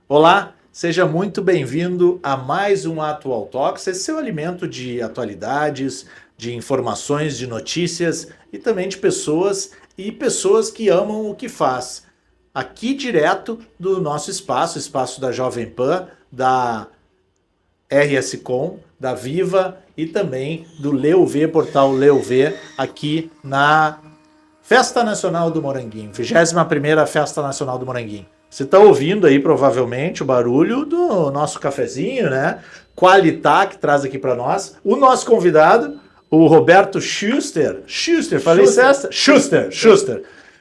Olá, seja muito bem-vindo a mais um Atual Talks, esse seu alimento de atualidades, de informações, de notícias e também de pessoas e pessoas que amam o que faz. Aqui direto do nosso espaço, espaço da Jovem Pan, da RS Com, da Viva e também do Leu V, portal Leu V, aqui na Festa Nacional do Moranguinho, 21ª Festa Nacional do Moranguinho. Você está ouvindo aí provavelmente o barulho do nosso cafezinho, né? Qualitá, que traz aqui para nós. O nosso convidado, o Roberto Schuster. Falei certo?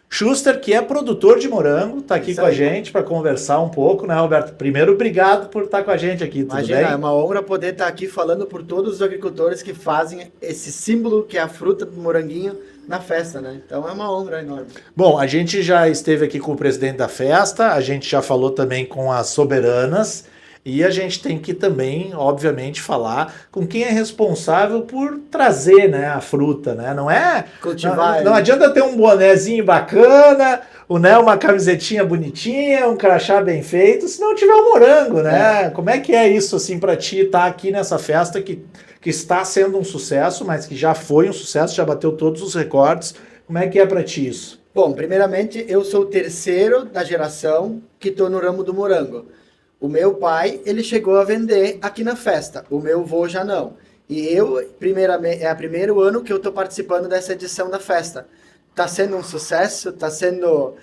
Schuster, que é produtor de morango, está aqui com a gente para conversar um pouco, né, Roberto? Primeiro, obrigado por estar com a gente aqui, tudo Imagina, bem? é uma honra poder estar aqui falando por todos os agricultores que fazem esse símbolo que é a fruta do moranguinho na festa, né? Então é uma honra enorme. Bom, a gente já esteve aqui com o presidente da festa, a gente já falou também com as soberanas e a gente tem que também, obviamente, falar com quem é responsável por trazer, né, a fruta, né? Não é Cultivar. não adianta ter um bonezinho bacana, né, uma camisetinha bonitinha, um crachá bem feito, se não tiver o morango, né? Como é que é isso assim para ti estar aqui nessa festa que está sendo um sucesso, mas que já foi um sucesso, já bateu todos os recordes? Como é que é para ti isso? Bom, primeiramente, eu sou o terceiro da geração que estou no ramo do morango. O meu pai, ele chegou a vender aqui na festa. O meu avô já não. E eu, primeiramente, é o primeiro ano que eu estou participando dessa edição da festa. Está sendo um sucesso, está sendo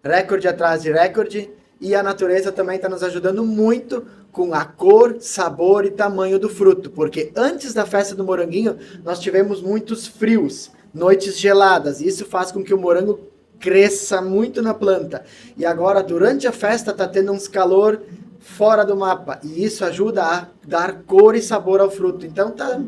recorde atrás de recorde. E a natureza também está nos ajudando muito com a cor, sabor e tamanho do fruto. Porque antes da festa do moranguinho, nós tivemos muitos frios, noites geladas. E isso faz com que o morango cresça muito na planta. E agora, durante a festa, está tendo uns calor fora do mapa. E isso ajuda a dar cor e sabor ao fruto. Então tá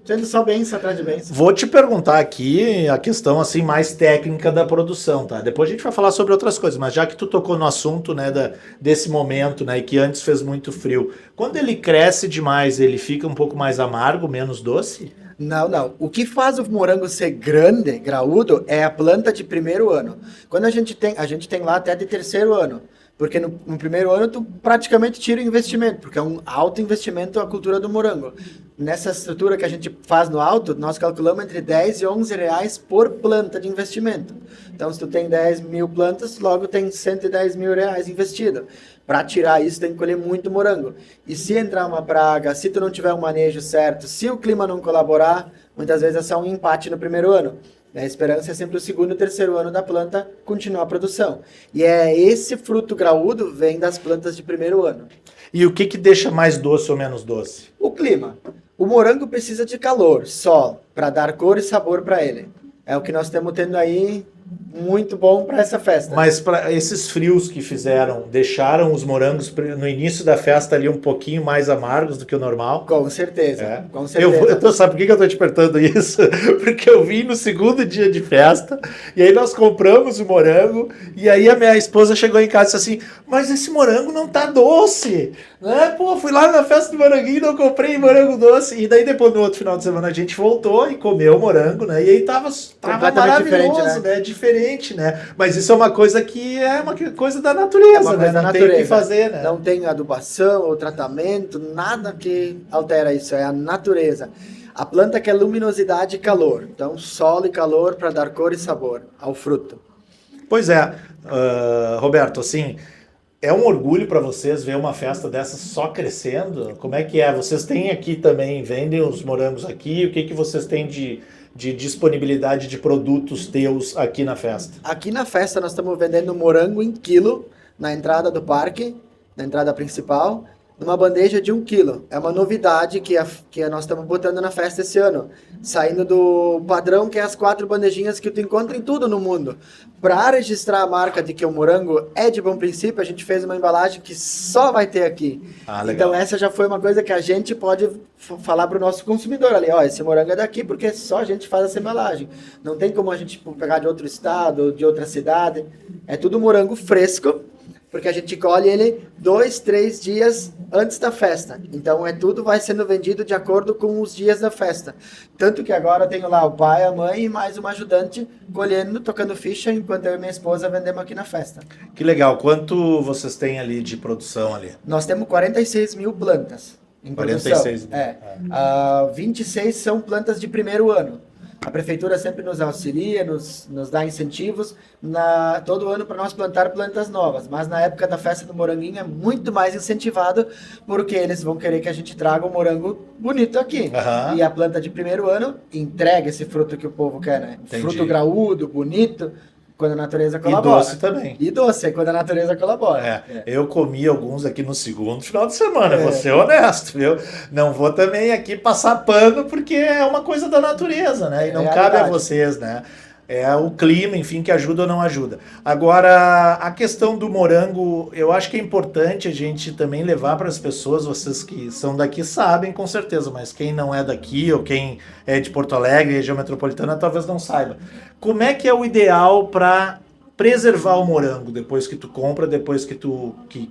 sendo só bênção atrás de bênção. Vou te perguntar aqui a questão assim mais técnica da produção, tá? Depois a gente vai falar sobre outras coisas, mas já que tu tocou no assunto, né, desse momento, né, e que antes fez muito frio, quando ele cresce demais, ele fica um pouco mais amargo, menos doce? Não, não. O que faz o morango ser grande, graúdo, é a planta de primeiro ano. Quando a gente tem lá até de terceiro ano. Porque no primeiro ano tu praticamente tira o investimento, porque é um alto investimento a cultura do morango. Nessa estrutura que a gente faz no alto, nós calculamos entre 10 e 11 reais por planta de investimento. Então, se tu tem 10 mil plantas, logo tem 110 mil reais investido. Para tirar isso, tem que colher muito morango. E se entrar uma praga, se tu não tiver um manejo certo, se o clima não colaborar, muitas vezes é só um empate no primeiro ano. A esperança é sempre o segundo e terceiro ano da planta continuar a produção. E é esse fruto graúdo vem das plantas de primeiro ano. E o que deixa mais doce ou menos doce? O clima. O morango precisa de calor, sol, para dar cor e sabor para ele. É o que nós estamos tendo aí, muito bom para essa festa. Mas para esses frios que fizeram, deixaram os morangos no início da festa ali um pouquinho mais amargos do que o normal? Com certeza, É. com certeza. Sabe por que eu tô te perguntando isso? Porque eu vim no segundo dia de festa, e aí nós compramos o morango, e aí a minha esposa chegou em casa e disse assim, mas esse morango não tá doce, né? Pô, fui lá na festa do moranguinho e não comprei morango doce. E daí depois no outro final de semana a gente voltou e comeu o morango, né? E aí tava maravilhoso, né? Diferente, né? Mas isso é uma coisa que é uma coisa da natureza, né? Não tem o que fazer, né? Não tem adubação ou tratamento, nada que altera isso, é a natureza. A planta quer luminosidade e calor, então sol e calor para dar cor e sabor ao fruto. Pois é, Roberto, assim, é um orgulho para vocês ver uma festa dessa só crescendo? Como é que é? Vocês têm aqui também, vendem os morangos aqui, o que vocês têm de disponibilidade de produtos teus aqui na festa? Aqui na festa nós estamos vendendo morango em quilo na entrada do parque, na entrada principal, numa bandeja de 1 quilo. É uma novidade que nós estamos botando na festa esse ano, saindo do padrão que é as 4 bandejinhas que tu encontra em tudo no mundo. Para registrar a marca de que o morango é de bom princípio, a gente fez uma embalagem que só vai ter aqui. Legal. Então essa já foi uma coisa que a gente pode falar para o nosso consumidor ali, ó, esse morango é daqui porque só a gente faz essa embalagem. Não tem como a gente pegar de outro estado, de outra cidade. É tudo morango fresco, porque a gente colhe ele 2, 3 dias antes da festa. Então tudo vai sendo vendido de acordo com os dias da festa. Tanto que agora eu tenho lá o pai, a mãe e mais uma ajudante colhendo, tocando ficha, enquanto eu e minha esposa vendemos aqui na festa. Que legal. Quanto vocês têm ali de produção ali? Nós temos 46 mil plantas em produção. 46 mil. 26 são plantas de primeiro ano. A prefeitura sempre nos auxilia, nos dá incentivos todo ano para nós plantar plantas novas. Mas na época da festa do moranguinho é muito mais incentivado, porque eles vão querer que a gente traga um morango bonito aqui. Aham. E a planta de primeiro ano entrega esse fruto que o povo quer, né? Entendi. Fruto graúdo, bonito, quando a natureza E colabora. doce também. E doce, quando a natureza colabora. Eu comi alguns aqui no segundo final de semana, vou ser honesto, viu? Não vou também aqui passar pano, porque é uma coisa da natureza, né? E não cabe a vocês, né? É o clima, enfim, que ajuda ou não ajuda. Agora, a questão do morango, eu acho que é importante a gente também levar para as pessoas, vocês que são daqui sabem com certeza, mas quem não é daqui ou quem é de Porto Alegre, região metropolitana, talvez não saiba. Como é que é o ideal para preservar o morango depois que tu compra, depois que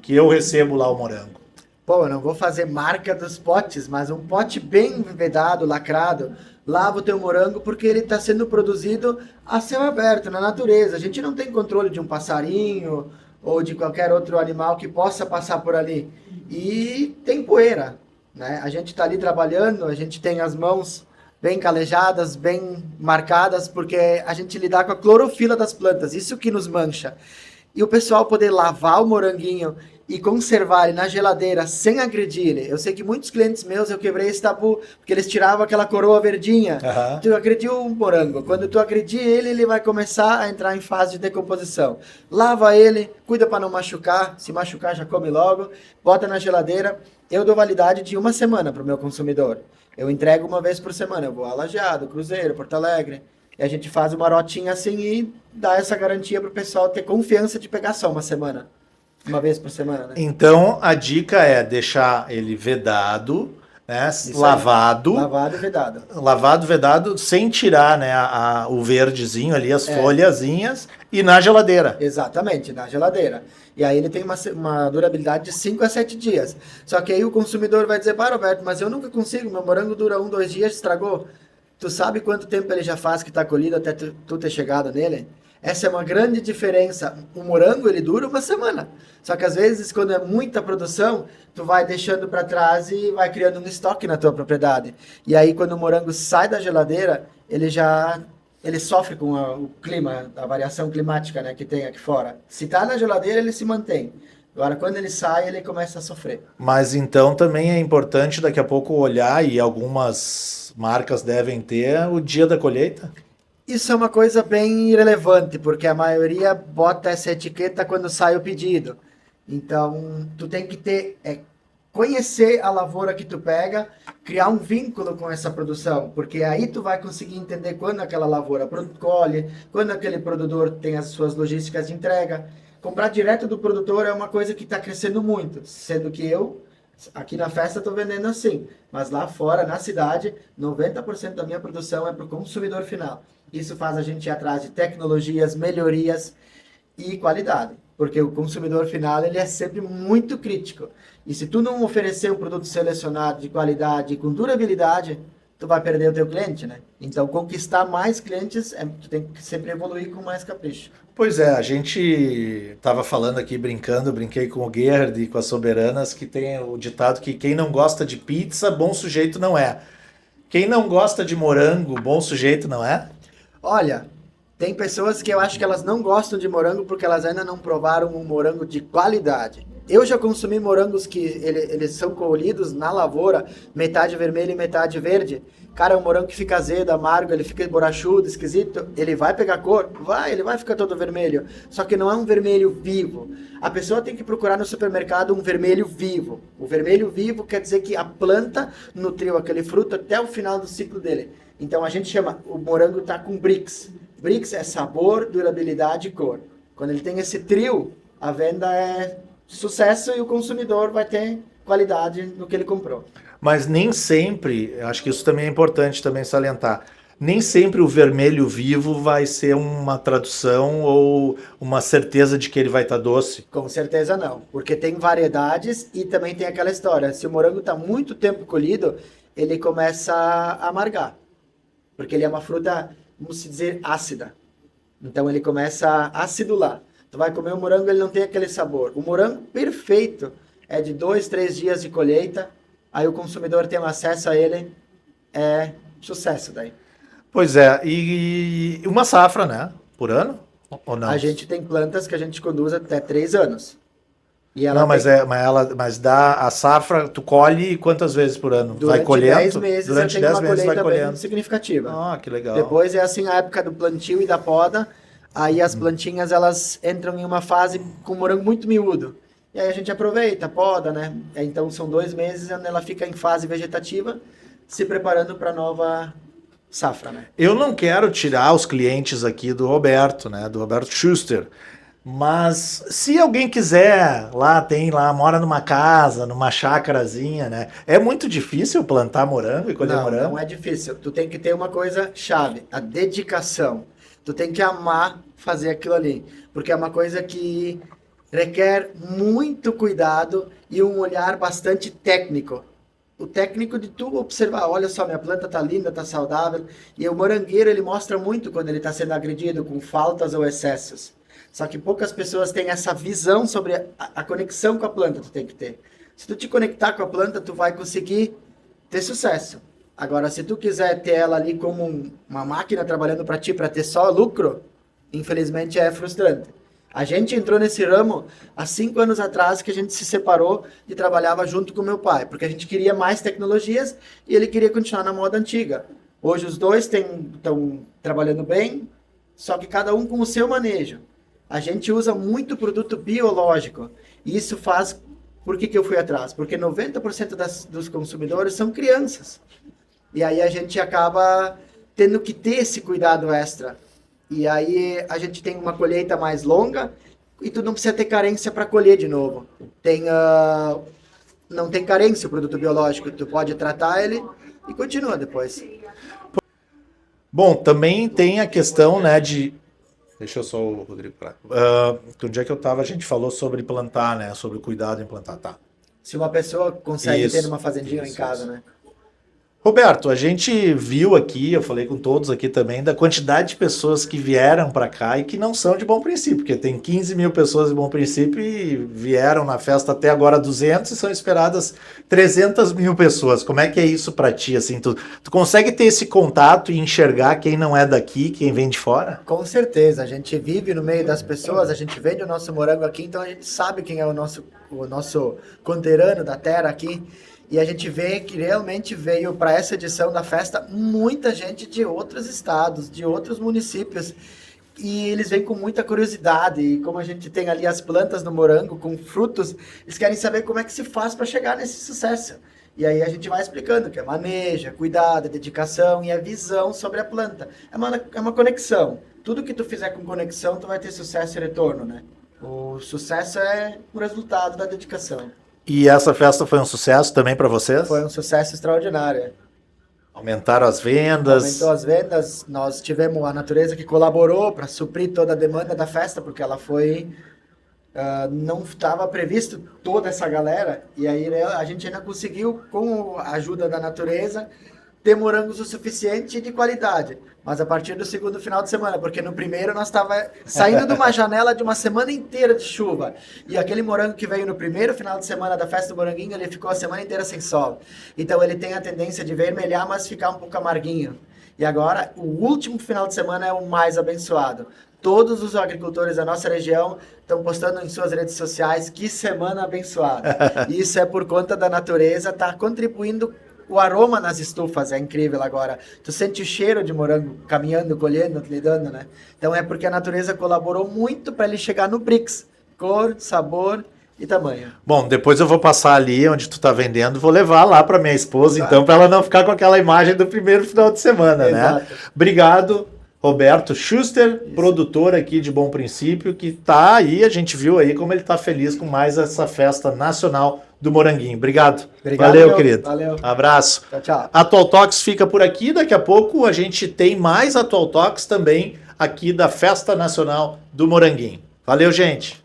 eu recebo lá o morango? Pô, eu não vou fazer marca dos potes, mas um pote bem vedado, lacrado, lava o teu morango porque ele está sendo produzido a céu aberto, na natureza. A gente não tem controle de um passarinho ou de qualquer outro animal que possa passar por ali. E tem poeira, né? A gente está ali trabalhando, a gente tem as mãos bem calejadas, bem marcadas, porque a gente lidar com a clorofila das plantas, isso que nos mancha. E o pessoal poder lavar o moranguinho e conservar ele na geladeira sem agredir ele. Eu sei que muitos clientes meus, eu quebrei esse tabu, porque eles tiravam aquela coroa verdinha. Uhum. Tu agrediu o morango. Quando tu agredir ele, ele vai começar a entrar em fase de decomposição. Lava ele, cuida para não machucar. Se machucar, já come logo. Bota na geladeira. Eu dou validade de 1 semana para o meu consumidor. Eu entrego 1 vez por semana. Eu vou a Lajeado, Cruzeiro, Porto Alegre. E a gente faz uma rotinha assim e dá essa garantia para o pessoal ter confiança de pegar só 1 semana. 1 vez por semana, né? Então, a dica é deixar ele vedado, né? Lavado. Lavado e vedado. Lavado, vedado, sem tirar, né, o verdezinho ali, as folhazinhas, e na geladeira. Exatamente, na geladeira. E aí ele tem uma durabilidade de 5 a 7 dias. Só que aí o consumidor vai dizer, pá, Roberto, mas eu nunca consigo, meu morango dura 1, 2 dias, estragou. Tu sabe quanto tempo ele já faz que está colhido até tu ter chegado nele? Essa é uma grande diferença. O morango, ele dura 1 semana. Só que às vezes, quando é muita produção, tu vai deixando para trás e vai criando um estoque na tua propriedade. E aí, quando o morango sai da geladeira, ele sofre com o clima, a variação climática, né, que tem aqui fora. Se tá na geladeira, ele se mantém. Agora, quando ele sai, ele começa a sofrer. Mas então também é importante daqui a pouco olhar, e algumas marcas devem ter, o dia da colheita. Isso é uma coisa bem irrelevante, porque a maioria bota essa etiqueta quando sai o pedido. Então, tu tem que conhecer a lavoura que tu pega, criar um vínculo com essa produção, porque aí tu vai conseguir entender quando aquela lavoura colhe, quando aquele produtor tem as suas logísticas de entrega. Comprar direto do produtor é uma coisa que está crescendo muito, sendo que eu, aqui na festa, estou vendendo assim, mas lá fora, na cidade, 90% da minha produção é para o consumidor final. Isso faz a gente ir atrás de tecnologias, melhorias e qualidade, porque o consumidor final ele é sempre muito crítico. E se tu não oferecer um produto selecionado de qualidade e com durabilidade, tu vai perder o teu cliente, né? Então, conquistar mais clientes, tu tem que sempre evoluir com mais capricho. Pois é, a gente estava falando aqui, brinquei com o Gerhard e com as Soberanas, que tem o ditado que quem não gosta de pizza, bom sujeito não é. Quem não gosta de morango, bom sujeito não é? Olha, tem pessoas que eu acho que elas não gostam de morango porque elas ainda não provaram um morango de qualidade. Eu já consumi morangos que eles são colhidos na lavoura, metade vermelho e metade verde. Cara, é um morango que fica azedo, amargo, ele fica borrachudo, esquisito. Ele vai pegar cor? Ele vai ficar todo vermelho. Só que não é um vermelho vivo. A pessoa tem que procurar no supermercado um vermelho vivo. O vermelho vivo quer dizer que a planta nutriu aquele fruto até o final do ciclo dele. Então a gente chama, o morango tá com Brix. Brix é sabor, durabilidade e cor. Quando ele tem esse trio, a venda é sucesso e o consumidor vai ter qualidade no que ele comprou. Mas nem sempre, acho que isso também é importante também salientar, nem sempre o vermelho vivo vai ser uma tradução ou uma certeza de que ele vai estar doce. Com certeza não, porque tem variedades e também tem aquela história, se o morango está muito tempo colhido, ele começa a amargar, porque ele é uma fruta, vamos dizer, ácida. Então ele começa a acidular. Tu vai comer o morango, ele não tem aquele sabor. O morango perfeito é de 2, 3 dias de colheita, aí o consumidor tem acesso a ele, é sucesso daí. Pois é, e uma safra, né? Por ano? Ou não? A gente tem plantas que a gente conduz até 3 anos. E ela Não, mas, tem, mas dá a safra, tu colhe quantas vezes por ano? Vai durante colhendo? 10 meses Durante eu tenho 10 uma meses vai colheita bem colhendo. significativa. Ah, que legal. Depois é assim a época do plantio e da poda, aí as plantinhas elas entram em uma fase com morango muito miúdo. E aí a gente aproveita, poda, né? Então são 2 meses onde ela fica em fase vegetativa, se preparando para nova safra, né? Eu não quero tirar os clientes aqui do Roberto, né? Do Roberto Schuster. Mas se alguém quiser, mora numa casa, numa chácarazinha, né? É muito difícil plantar morango e colher morango? Não é difícil. Tu tem que ter uma coisa chave, a dedicação. Tu tem que amar fazer aquilo ali, porque é uma coisa que requer muito cuidado e um olhar bastante técnico. O técnico de tu observar, olha só, minha planta tá linda, tá saudável. E o morangueiro, ele mostra muito quando ele está sendo agredido com faltas ou excessos. Só que poucas pessoas têm essa visão sobre a conexão com a planta que tu tem que ter. Se tu te conectar com a planta, tu vai conseguir ter sucesso. Agora, se tu quiser ter ela ali como uma máquina trabalhando para ti, para ter só lucro, infelizmente é frustrante. A gente entrou nesse ramo há 5 anos atrás, que a gente se separou e trabalhava junto com meu pai, porque a gente queria mais tecnologias e ele queria continuar na moda antiga. Hoje os dois estão trabalhando bem, só que cada um com o seu manejo. A gente usa muito produto biológico e isso faz... Por que eu fui atrás? Porque 90% dos consumidores são crianças. E aí a gente acaba tendo que ter esse cuidado extra. E aí a gente tem uma colheita mais longa e tu não precisa ter carência para colher de novo. Não tem carência o produto biológico, tu pode tratar ele e continua depois. Bom, também tem a questão, né, de... Deixa eu só o Rodrigo para. Onde é que eu estava? A gente falou sobre plantar, né? Sobre o cuidado em plantar, tá? Se uma pessoa consegue Isso, ter uma fazendinha em casa, né? Roberto, a gente viu aqui, eu falei com todos aqui também, da quantidade de pessoas que vieram para cá e que não são de Bom Princípio, porque tem 15 mil pessoas de Bom Princípio e vieram na festa até agora 200 e são esperadas 300 mil pessoas. Como é que é isso para ti? Assim, tu consegue ter esse contato e enxergar quem não é daqui, quem vem de fora? Com certeza, a gente vive no meio das pessoas, a gente vende o nosso morango aqui, então a gente sabe quem é o nosso conterrâneo da terra aqui. E a gente vê que realmente veio para essa edição da festa muita gente de outros estados, de outros municípios. E eles vêm com muita curiosidade. E como a gente tem ali as plantas do morango com frutos, eles querem saber como é que se faz para chegar nesse sucesso. E aí a gente vai explicando que é manejo, é cuidado, é dedicação e é visão sobre a planta. É uma conexão. Tudo que tu fizer com conexão, tu vai ter sucesso e retorno, né? O sucesso é o resultado da dedicação. E essa festa foi um sucesso também para vocês? Foi um sucesso extraordinário. Aumentaram as vendas? Aumentou as vendas. Nós tivemos a natureza que colaborou para suprir toda a demanda da festa, porque ela foi... não estava previsto toda essa galera. E aí a gente ainda conseguiu, com a ajuda da natureza, ter morangos o suficiente e de qualidade. Mas a partir do segundo final de semana, porque no primeiro nós estava saindo de uma janela de uma semana inteira de chuva. E aquele morango que veio no primeiro final de semana da festa do moranguinho, ele ficou a semana inteira sem sol. Então ele tem a tendência de vermelhar, mas ficar um pouco amarguinho. E agora, o último final de semana é o mais abençoado. Todos os agricultores da nossa região estão postando em suas redes sociais, que semana abençoada. E isso é por conta da natureza, está contribuindo. O aroma nas estufas é incrível agora. Tu sente o cheiro de morango caminhando, colhendo, lidando, né? Então é porque a natureza colaborou muito para ele chegar no Brix. Cor, sabor e tamanho. Bom, depois eu vou passar ali onde tu tá vendendo, vou levar lá para minha esposa, então, para ela não ficar com aquela imagem do primeiro final de semana, né? Obrigado, Roberto Schuster, produtor aqui de Bom Princípio, que tá aí, a gente viu aí como ele tá feliz com mais essa festa nacional do Moranguinho. Obrigado. Obrigado, Valeu, meu. querido. Valeu. Abraço. Tchau, tchau. Atual Talks fica por aqui. Daqui a pouco a gente tem mais Atual Talks também aqui da Festa Nacional do Moranguinho. Valeu, gente.